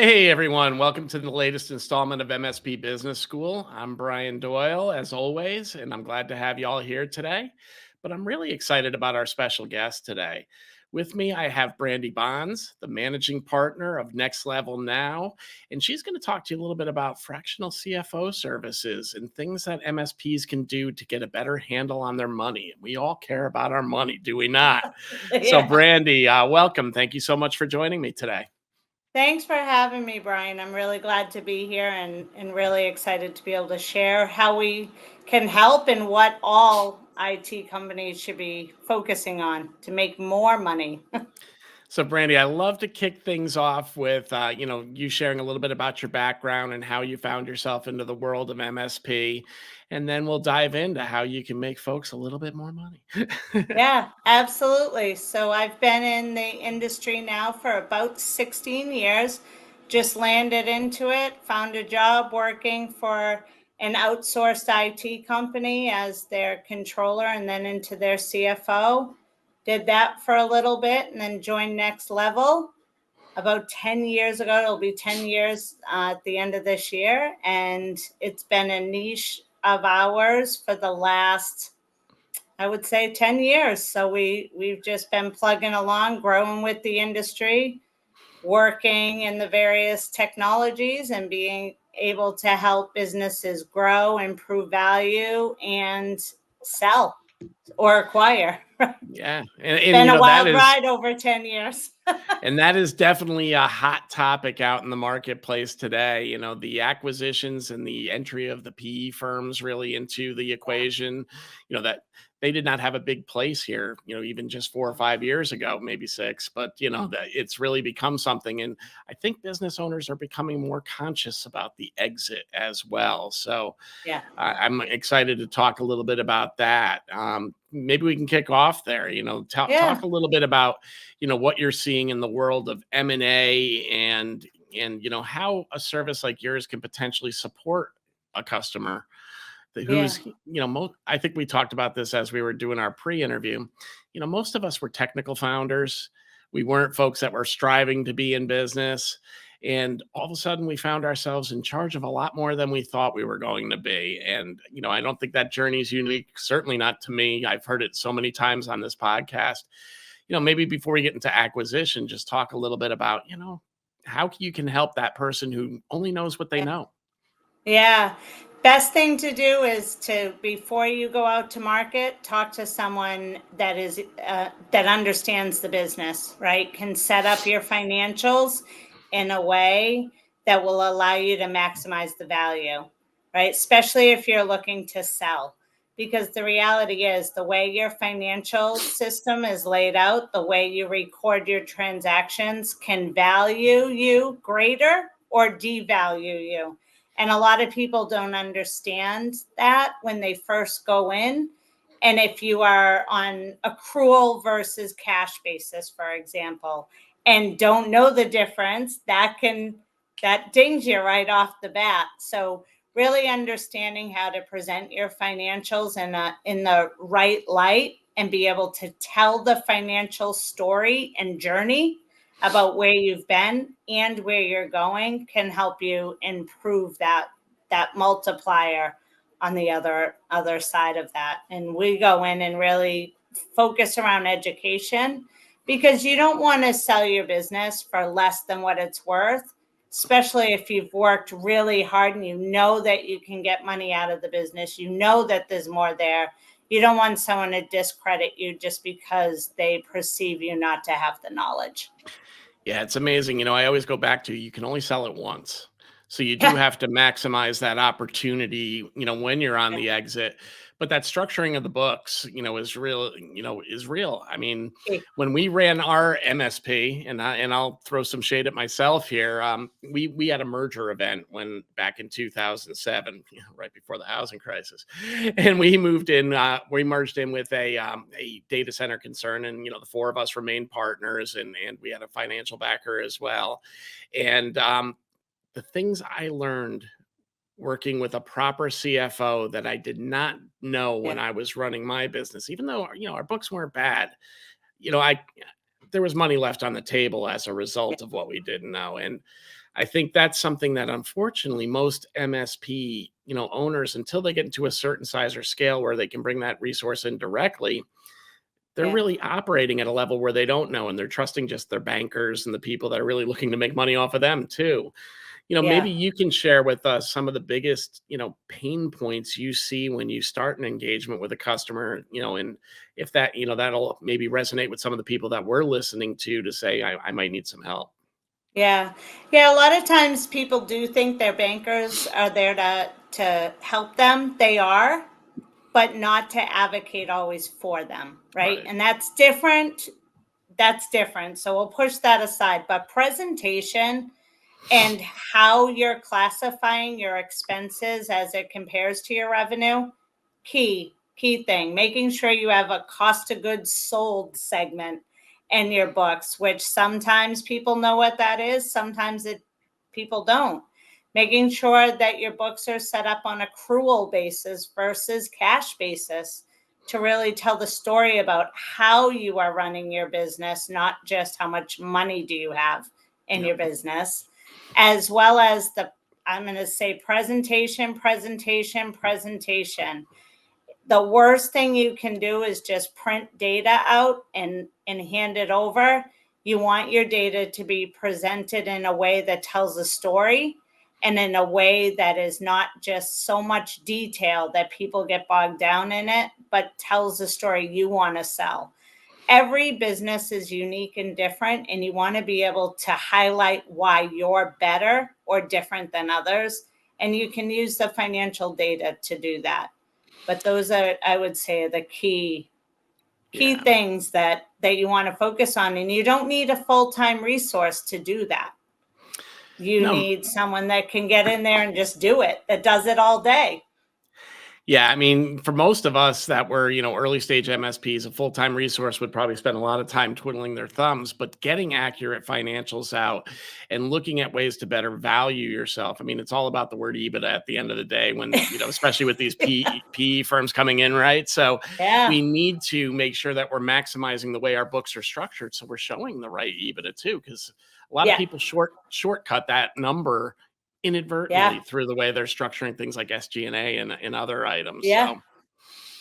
Hey everyone, welcome to the latest installment of MSP Business School. I'm Brian Doyle, as always, and I'm glad to have you all here today. But I'm really excited about our special guest today. With me, I have Brandi Bonds, the managing partner of Next Level Now, and she's going to talk to you a little bit about fractional CFO services and things that MSPs can do to get a better handle on their money. We all care about our money, do we not? So, Yeah. Brandi, welcome. Thank you so much for joining me today. Thanks for having me, Brian. I'm really glad to be here and really excited to be able to share how we can help and what all IT companies should be focusing on to make more money. So, Brandy, I love to kick things off with you sharing a little bit about your background and how you found yourself into the world of MSP, and then we'll dive into how you can make folks a little bit more money. Yeah, absolutely. So I've been in the industry now for about 16 years. Just landed into it, found a job working for an outsourced IT company as their controller and then into their CFO. Did that for a little bit and then joined Next Level about 10 years ago. It'll be 10 years at the end of this year. And it's been a niche of ours for the last, I would say, 10 years. So we've just been plugging along, growing with the industry, working in the various technologies and being able to help businesses grow, improve value, and sell or acquire. Yeah, and Been you a know that wild is ride over 10 years. And that is definitely a hot topic out in the marketplace today. The acquisitions and the entry of the PE firms really into the equation, that they did not have a big place here, even just 4 or 5 years ago, maybe six, but that it's really become something. And I think business owners are becoming more conscious about the exit as well. So Yeah. I'm excited to talk a little bit about that. Maybe we can kick off there. Talk Yeah. a little bit about what you're seeing in the world of M&A and how a service like yours can potentially support a customer Yeah. who's I think we talked about this as we were doing our pre-interview. Most of us were technical founders. We weren't folks that were striving to be in business, and all of a sudden we found ourselves in charge of a lot more than we thought we were going to be. And I don't think that journey is unique, certainly not to me. I've heard it so many times on this podcast. Maybe before we get into acquisition, just talk a little bit about how you can help that person who only knows what they know. Yeah. Best thing to do is to, before you go out to market, talk to someone that understands the business, right? Can set up your financials in a way that will allow you to maximize the value, right? Especially if you're looking to sell. Because the reality is the way your financial system is laid out, the way you record your transactions can value you greater or devalue you. And a lot of people don't understand that when they first go in. And if you are on accrual versus cash basis, for example, and don't know the difference, that dings you right off the bat. So really understanding how to present your financials in the right light and be able to tell the financial story and journey about where you've been and where you're going can help you improve that multiplier on the other side of that. And we go in and really focus around education, because you don't want to sell your business for less than what it's worth, especially if you've worked really hard and you know that you can get money out of the business, you know that there's more there. You don't want someone to discredit you just because they perceive you not to have the knowledge. Yeah, it's amazing. I always go back to you can only sell it once. So you do Yeah. have to maximize that opportunity, when you're on the exit. But that structuring of the books, is real. I mean, when we ran our MSP, and I'll throw some shade at myself here, we had a merger event when back in 2007, right before the housing crisis, and we merged in with a data center concern, and the four of us remained partners, and we had a financial backer as well, and the things I learned working with a proper CFO that I did not know when Yeah. I was running my business, even though our books weren't bad, I there was money left on the table as a result of what we didn't know. And I think that's something that unfortunately most MSP, owners, until they get into a certain size or scale where they can bring that resource in directly, they're Yeah. really operating at a level where they don't know, and they're trusting just their bankers and the people that are really looking to make money off of them too. Maybe Yeah. you can share with us some of the biggest, pain points you see when you start an engagement with a customer, and if that, that'll maybe resonate with some of the people that we're listening to say, I might need some help. Yeah. Yeah. A lot of times people do think their bankers are there to help them. They are, but not to advocate always for them. Right. Right. And that's different. That's different. So we'll push that aside. But presentation and how you're classifying your expenses as it compares to your revenue, key thing, making sure you have a cost of goods sold segment in your books, which sometimes people know what that is, sometimes people don't. Making sure that your books are set up on accrual basis versus cash basis to really tell the story about how you are running your business, not just how much money do you have in Yep. your business, as well as I'm going to say presentation. The worst thing you can do is just print data out and hand it over. You want your data to be presented in a way that tells a story, and in a way that is not just so much detail that people get bogged down in it, but tells the story you want to sell. Every business is unique and different, and you want to be able to highlight why you're better or different than others. And you can use the financial data to do that. But those are, I would say, the key Yeah. things that you want to focus on. And you don't need a full-time resource to do that. You No. need someone that can get in there and just do it, that does it all day. Yeah, I mean, for most of us that were, early stage MSPs, a full-time resource would probably spend a lot of time twiddling their thumbs, but getting accurate financials out and looking at ways to better value yourself. I mean, it's all about the word EBITDA at the end of the day when, especially with these PE firms coming in, right? So Yeah. we need to make sure that we're maximizing the way our books are structured. So we're showing the right EBITDA too, because a lot of Yeah. people shortcut that number inadvertently Yeah. through the way they're structuring things like SG&A and other items. Yeah. So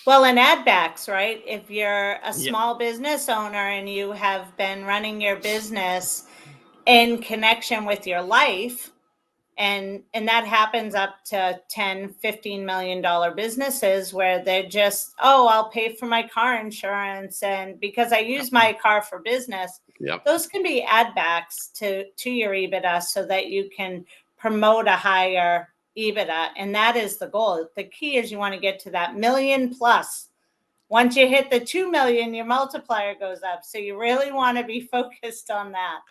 Well, and add backs, right? If you're a yeah, small business owner and you have been running your business in connection with your life, and that happens up to 10-15 million dollar businesses where they're just, oh, I'll pay for my car insurance, and because I use my car for business. yep. Those can be add backs to your EBITDA so that you can promote a higher EBITDA, and that is the goal. The key is you want to get to that million plus. Once you hit the 2 million, your multiplier goes up, so you really want to be focused on that.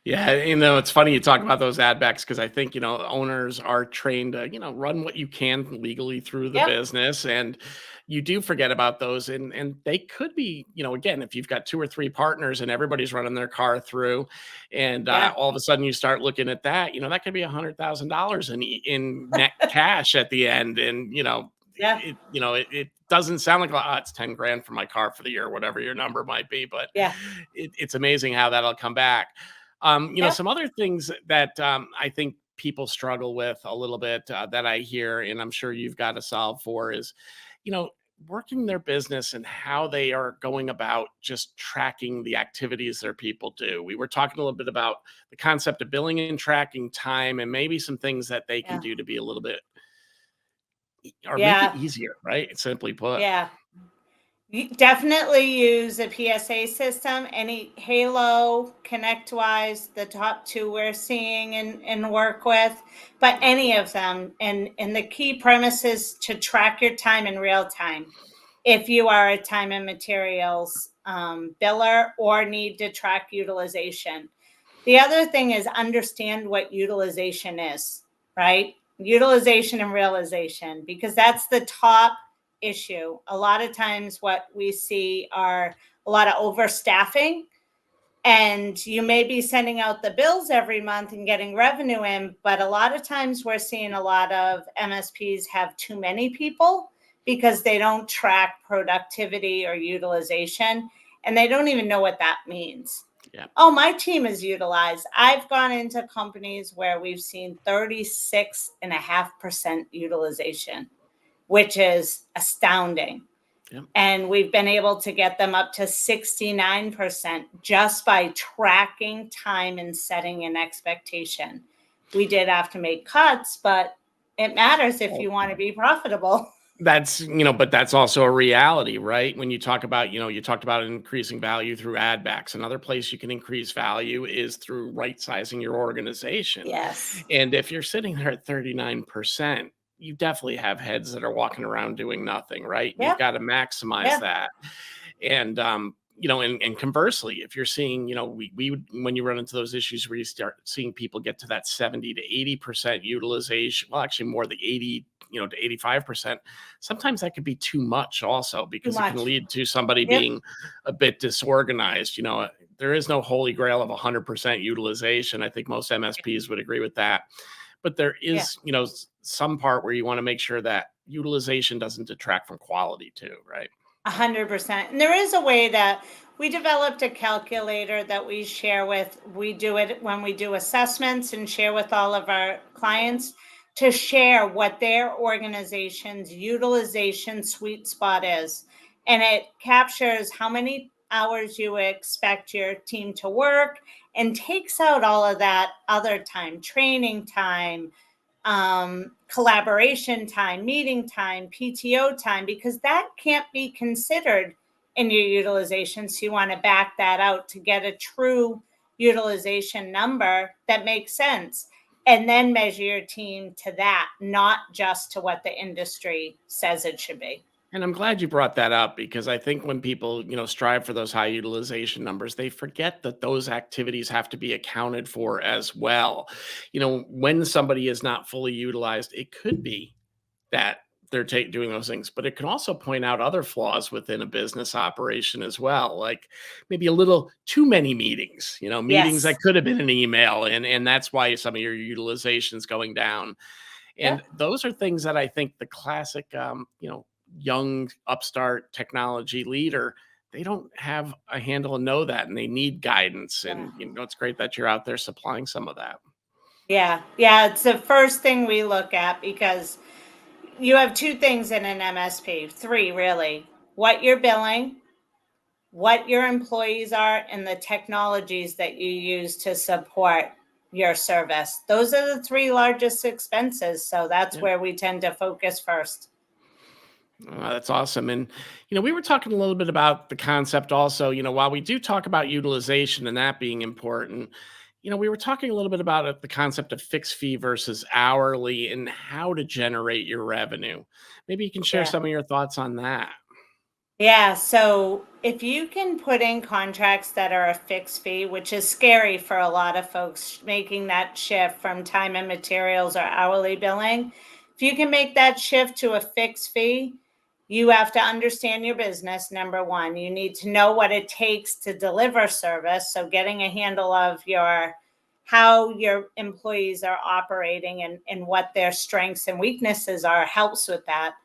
Yeah, it's funny you talk about those ad backs because I think, owners are trained to, run what you can legally through the Yep. business. And you do forget about those. And they could be, again, if you've got 2 or 3 partners and everybody's running their car through, and Yeah. all of a sudden you start looking at that, that could be $100,000 in net cash at the end. And, Yeah. it doesn't sound like, oh, it's 10 grand for my car for the year, whatever your number might be, but Yeah. it's amazing how that'll come back. Yep. Some other things that I think people struggle with a little bit that I hear, and I'm sure you've got to solve for is, you know, working their business and how they are going about just tracking the activities their people do. We were talking a little bit about the concept of billing and tracking time and maybe some things that they can Yeah. do to be a little bit or make it Yeah. easier, right? Simply put. Yeah. You definitely use a PSA system. Any Halo, ConnectWise, the top two we're seeing and work with, but any of them. And the key premise is to track your time in real time. If you are a time and materials biller or need to track utilization. The other thing is understand what utilization is, right? Utilization and realization, because that's the top issue. A lot of times what we see are a lot of overstaffing, and you may be sending out the bills every month and getting revenue in, but a lot of times we're seeing a lot of MSPs have too many people because they don't track productivity or utilization, and they don't even know what that means. Yeah. Oh, my team is utilized. I've gone into companies where we've seen 36.5% utilization, which is astounding. Yeah. And we've been able to get them up to 69% just by tracking time and setting an expectation. We did have to make cuts, but it matters if you want to be profitable. That's, but that's also a reality, right? When you talk about, you talked about increasing value through ad backs. Another place you can increase value is through right sizing your organization. Yes. And if you're sitting there at 39%, you definitely have heads that are walking around doing nothing, right? You've Yep. got to maximize Yep. that. And, and conversely, if you're seeing, we would, when you run into those issues where you start seeing people get to that 70 to 80% utilization, well, actually more the 80, to 85%, sometimes that could be too much also, Too because it can much. lead to somebody Yep. being a bit disorganized. There is no holy grail of 100% utilization. I think most MSPs would agree with that. But there Yeah. is, some part where you want to make sure that utilization doesn't detract from quality too, right? 100%. And there is a way that we developed a calculator that we share with, we do it when we do assessments and share with all of our clients to share what their organization's utilization sweet spot is. And it captures how many hours you expect your team to work and takes out all of that other time, training time, collaboration time, meeting time, PTO time, because that can't be considered in your utilization. So you want to back that out to get a true utilization number that makes sense. And then measure your team to that, not just to what the industry says it should be. And I'm glad you brought that up, because I think when people, strive for those high utilization numbers, they forget that those activities have to be accounted for as well. When somebody is not fully utilized, it could be that they're doing those things, but it can also point out other flaws within a business operation as well, like maybe a little too many meetings, meetings Yes. that could have been an email, and that's why some of your utilization is going down. And Yep. those are things that I think the classic, young upstart technology leader, they don't have a handle and know that, and they need guidance. Yeah. And it's great that you're out there supplying some of that. Yeah. Yeah. It's the first thing we look at, because you have two things in an MSP, three really: what you're billing, what your employees are, and the technologies that you use to support your service. Those are the three largest expenses. So that's Yeah. where we tend to focus first. That's awesome. And, we were talking a little bit about the concept also, while we do talk about utilization and that being important, we were talking a little bit about the concept of fixed fee versus hourly and how to generate your revenue. Maybe you can share Yeah. some of your thoughts on that. Yeah. So if you can put in contracts that are a fixed fee, which is scary for a lot of folks making that shift from time and materials or hourly billing, if you can make that shift to a fixed fee, you have to understand your business. Number one, you need to know what it takes to deliver service. So getting a handle of how your employees are operating and what their strengths and weaknesses are helps with that.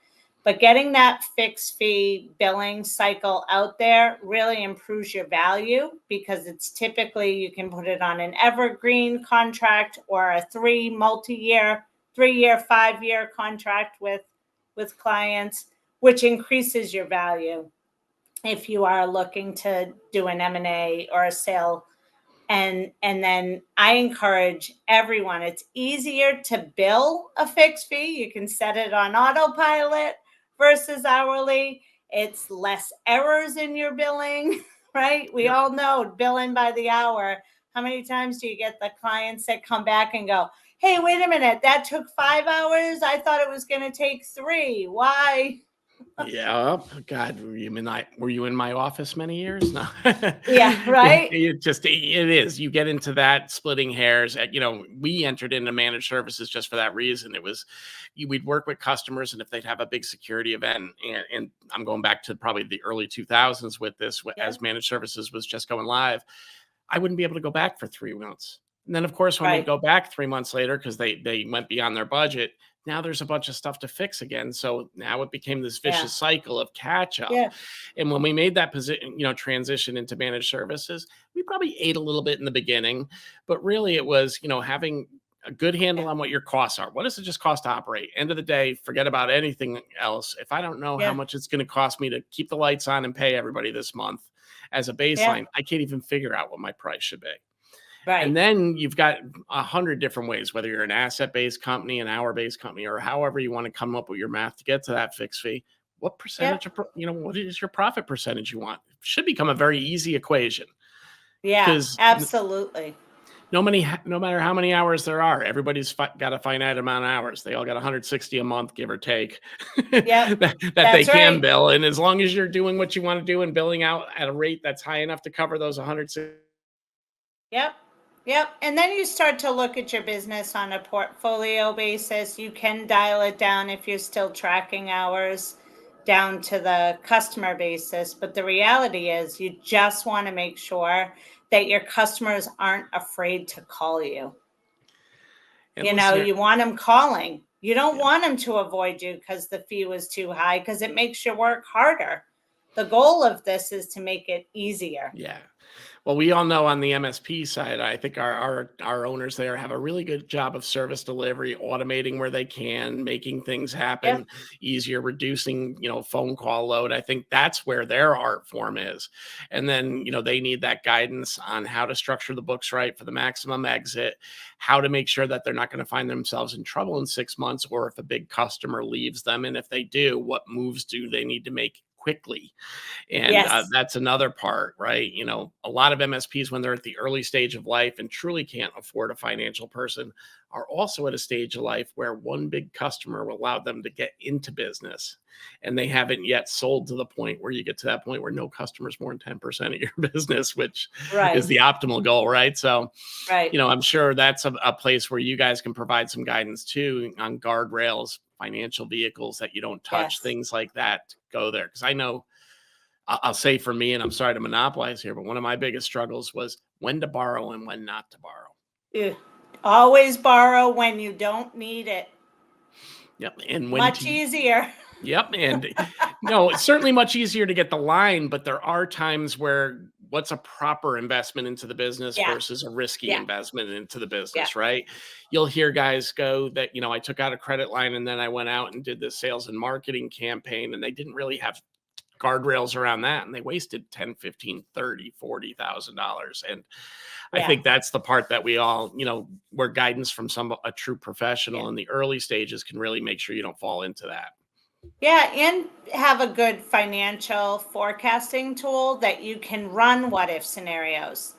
But getting that fixed fee billing cycle out there really improves your value, because it's typically, you can put it on an evergreen contract or a 3-year, 5-year contract with clients, which increases your value if you are looking to do an M&A or a sale. And then I encourage everyone, it's easier to bill a fixed fee. You can set it on autopilot versus hourly. It's less errors in your billing, right? We Yep. all know billing by the hour. How many times do you get the clients that come back and go, hey, wait a minute, that took 5 hours? I thought it was going to take 3. Why? Yeah. Oh, God, were you in my office many years? No. Yeah, right? It is. You get into that splitting hairs. We entered into managed services just for that reason. It was, we'd work with customers, and if they'd have a big security event, and I'm going back to probably the early 2000s with this, Yeah. as managed services was just going live, I wouldn't be able to go back for 3 months. And then, of course, when we Right. go back 3 months later, because they went beyond their budget, now there's a bunch of stuff to fix again. So now it became this vicious cycle of catch up. Yeah. And when we made that position, transition into managed services, we probably ate a little bit in the beginning, but really it was, having a good handle on what your costs are. What does it just cost to operate? End of the day, forget about anything else. If I don't know how much it's going to cost me to keep the lights on and pay everybody this month as a baseline, I can't even figure out what my price should be. Right. And then you've got 100 different ways, whether you're an asset-based company, an hour-based company, or however you want to come up with your math to get to that fixed fee. What percentage of, what is your profit percentage you want? It should become a very easy equation. Yeah, absolutely. No matter how many hours there are, everybody's got a finite amount of hours. They all got 160 a month, give or take, that they can bill. And as long as you're doing what you want to do and billing out at a rate that's high enough to cover those 160. Yep. And then you start to look at your business on a portfolio basis. You can dial it down if you're still tracking hours down to the customer basis. But the reality is you just want to make sure that your customers aren't afraid to call you. You want them calling. You don't want them to avoid you because the fee was too high, because it makes your work harder. The goal of this is to make it easier. Yeah. Well, we all know on the MSP side, I think our owners there have a really good job of service delivery, automating where they can, making things happen easier, reducing, phone call load. I think that's where their art form is. And then, they need that guidance on how to structure the books right for the maximum exit, how to make sure that they're not going to find themselves in trouble in 6 months, or if a big customer leaves them. And if they do, what moves do they need to make quickly? And that's another part, right? A lot of MSPs, when they're at the early stage of life and truly can't afford a financial person, are also at a stage of life where one big customer will allow them to get into business. And they haven't yet sold to the point where you get to that point where no customer's more than 10% of your business, which is the optimal goal, right? So, I'm sure that's a place where you guys can provide some guidance too on guardrails, financial vehicles that you don't touch, things like that go there. Because I know, I'll say for me, and I'm sorry to monopolize here, but one of my biggest struggles was when to borrow and when not to borrow. Always borrow when you don't need it. Yep. And much easier. Yep. And it's certainly much easier to get the line, but there are times where what's a proper investment into the business versus a risky investment into the business, right? You'll hear guys go that, I took out a credit line and then I went out and did this sales and marketing campaign, and they didn't really have guardrails around that, and they wasted $10, $15, $30, $40,000. And I think that's the part that we all, where guidance from a true professional in the early stages can really make sure you don't fall into that. Yeah, and have a good financial forecasting tool that you can run what if scenarios,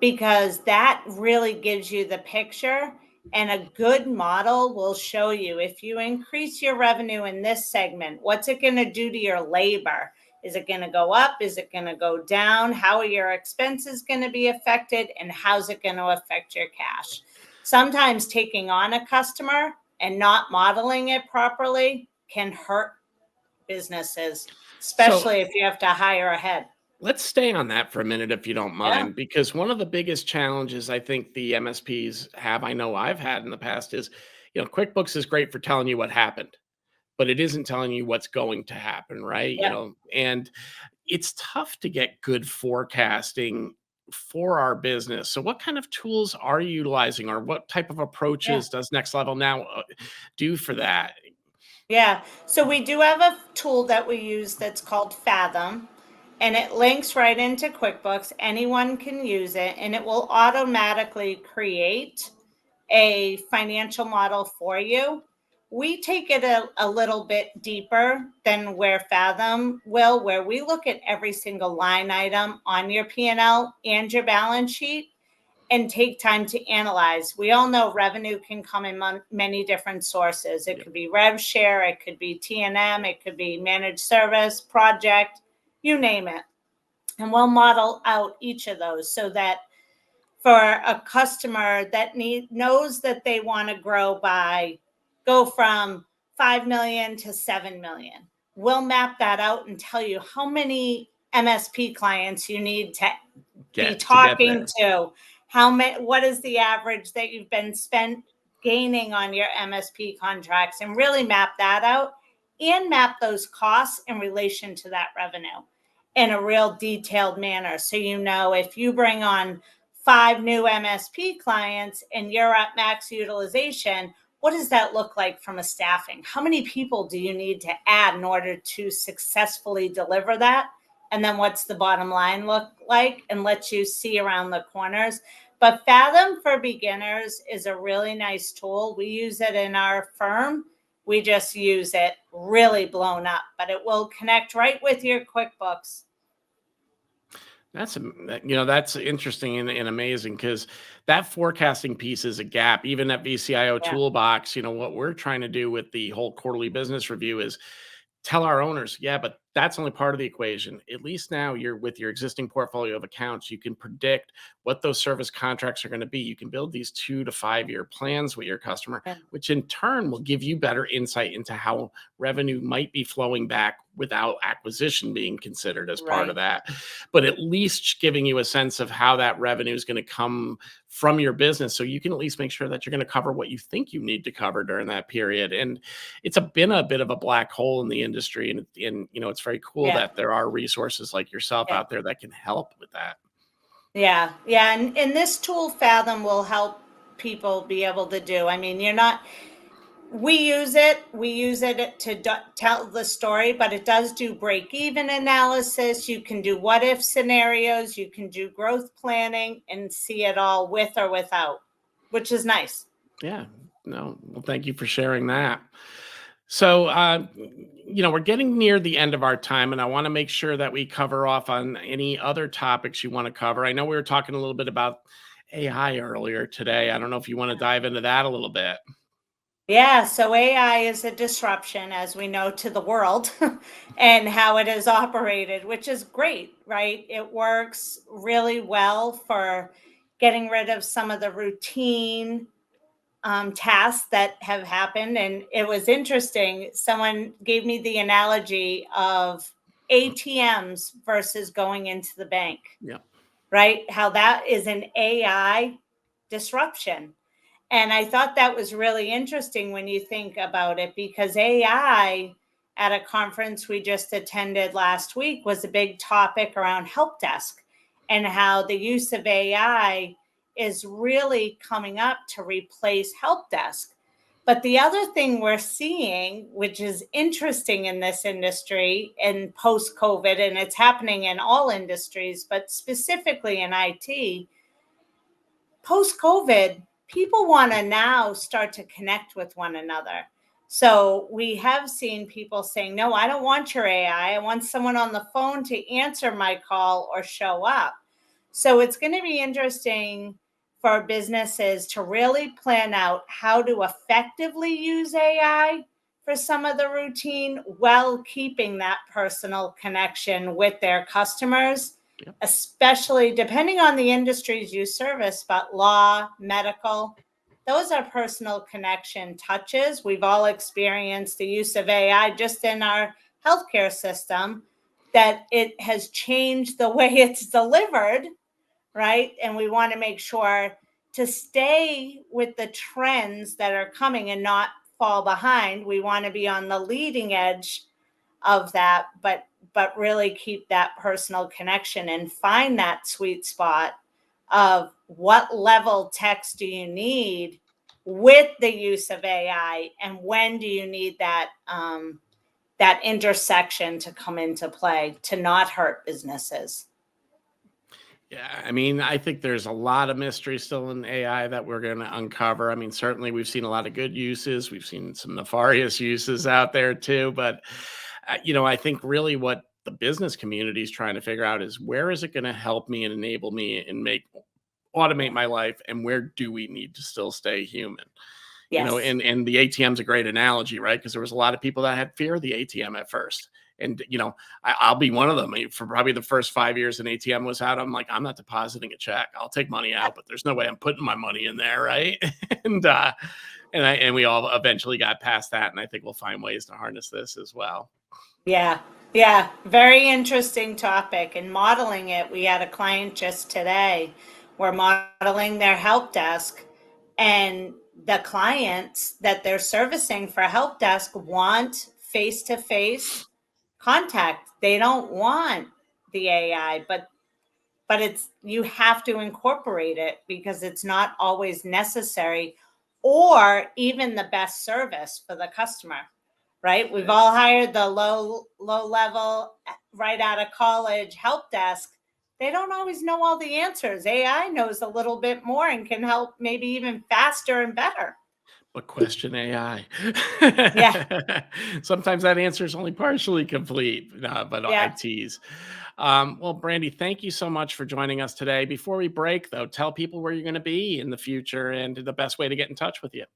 because that really gives you the picture. And a good model will show you, if you increase your revenue in this segment, what's it going to do to your labor? Is it going to go up? Is it going to go down? How are your expenses going to be affected? And how's it going to affect your cash? Sometimes taking on a customer and not modeling it properly can hurt businesses, especially if you have to hire ahead. Let's stay on that for a minute, if you don't mind, because one of the biggest challenges I think the MSPs have, I know I've had in the past, is, QuickBooks is great for telling you what happened, but it isn't telling you what's going to happen, right? And it's tough to get good forecasting for our business. So what kind of tools are you utilizing, or what type of approaches does Next Level Now do for that? Yeah. So we do have a tool that we use that's called Fathom, and it links right into QuickBooks. Anyone can use it, and it will automatically create a financial model for you. We take it a little bit deeper than where Fathom will, where we look at every single line item on your P&L and your balance sheet and take time to analyze. We all know revenue can come in many different sources. It could be rev share, it could be T&M, it could be managed service, project, you name it. And we'll model out each of those so that for a customer that knows that they want to go from 5 million to 7 million, we'll map that out and tell you how many MSP clients you need to be talking to. What is the average that you've been gaining on your MSP contracts, and really map that out and map those costs in relation to that revenue in a real detailed manner. So, you know, if you bring on 5 new MSP clients and you're at max utilization, what does that look like from a staffing? How many people do you need to add in order to successfully deliver that? And then what's the bottom line look like, and lets you see around the corners. But Fathom for Beginners is a really nice tool. We use it in our firm. We just use it really blown up, but it will connect right with your QuickBooks. That's, that's interesting and amazing, because that forecasting piece is a gap. Even at VCIO Yeah. Toolbox, what we're trying to do with the whole quarterly business review is tell our owners, yeah, but that's only part of the equation. At least now you're with your existing portfolio of accounts, you can predict what those service contracts are going to be. You can build these 2 to 5 year plans with your customer, Yeah. which in turn will give you better insight into how revenue might be flowing back without acquisition being considered as part of that. But at least giving you a sense of how that revenue is going to come from your business, so you can at least make sure that you're going to cover what you think you need to cover during that period. And it's been a bit of a black hole in the industry, and it's very cool that there are resources like yourself out there that can help with that. Yeah. And this tool, Fathom, will help people be able to do. I mean, we use it to tell the story, but it does do break-even analysis. You can do what-if scenarios. You can do growth planning and see it all with or without, which is nice. Yeah. No. Well, thank you for sharing that. So, we're getting near the end of our time, and I want to make sure that we cover off on any other topics you want to cover. I know we were talking a little bit about AI earlier today. I don't know if you want to dive into that a little bit. Yeah, so AI is a disruption, as we know, to the world and how it is operated, which is great, right? It works really well for getting rid of some of the routine tasks that have happened. And it was interesting. Someone gave me the analogy of ATMs versus going into the bank, Yeah. right? How that is an AI disruption. And I thought that was really interesting when you think about it, because AI at a conference we just attended last week was a big topic around help desk, and how the use of AI is really coming up to replace help desk. But the other thing we're seeing, which is interesting in this industry and post COVID, and it's happening in all industries, but specifically in IT, post COVID, people want to now start to connect with one another. So we have seen people saying, no, I don't want your AI. I want someone on the phone to answer my call or show up. So it's going to be interesting for businesses to really plan out how to effectively use AI for some of the routine while keeping that personal connection with their customers. Yep. Especially depending on the industries you service, but law, medical, those are personal connection touches. We've all experienced the use of AI just in our healthcare system, that it has changed the way it's delivered, right? And we want to make sure to stay with the trends that are coming and not fall behind. We want to be on the leading edge of that, but really keep that personal connection and find that sweet spot of what level text do you need with the use of AI, and when do you need that that intersection to come into play to not hurt businesses. Yeah, I mean, I think there's a lot of mystery still in AI that we're going to uncover. I mean, certainly we've seen a lot of good uses. We've seen some nefarious uses out there too. But, I think really what the business community is trying to figure out is, where is it going to help me and enable me and automate my life? And where do we need to still stay human? Yes. And the ATM's a great analogy, right? Because there was a lot of people that had fear of the ATM at first. And, I'll be one of them. For probably the first 5 years an ATM was out, I'm like, I'm not depositing a check. I'll take money out, but there's no way I'm putting my money in there, right? and we all eventually got past that. And I think we'll find ways to harness this as well. Yeah. Very interesting topic. And modeling it, we had a client just today. We're modeling their help desk, and the clients that they're servicing for help desk want face-to-face contact. They don't want the AI, but it's, you have to incorporate it because it's not always necessary or even the best service for the customer, right? We've all hired the low level, right out of college help desk. They don't always know all the answers. AI knows a little bit more and can help maybe even faster and better. But question AI. Yeah. Sometimes that answer is only partially complete, but I Yeah. tease. Well, Brandi, thank you so much for joining us today. Before we break, though, tell people where you're going to be in the future and the best way to get in touch with you.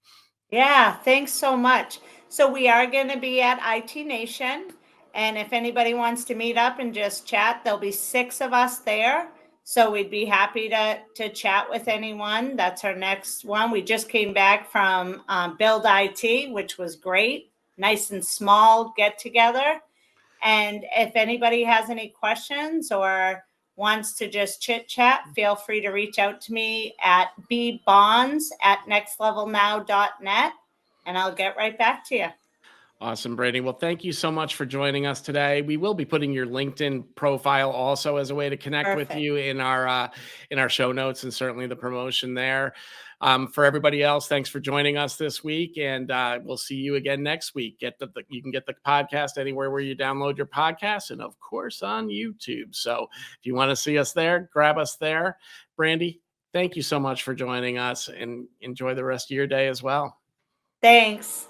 Yeah, thanks so much. So we are going to be at IT Nation, and if anybody wants to meet up and just chat, there'll be 6 of us there. So we'd be happy to chat with anyone. That's our next one. We just came back from Build IT, which was great. Nice and small get together. And if anybody has any questions or wants to just chit chat, feel free to reach out to me at bbonds@nextlevelnow.net, and I'll get right back to you. Awesome, Brandi. Well, thank you so much for joining us today. We will be putting your LinkedIn profile also as a way to connect with Perfect. you in our show notes, and certainly the promotion there. For everybody else, thanks for joining us this week, and we'll see you again next week. You can get the podcast anywhere where you download your podcasts, and of course on YouTube. So if you want to see us there, grab us there. Brandi, thank you so much for joining us, and enjoy the rest of your day as well. Thanks.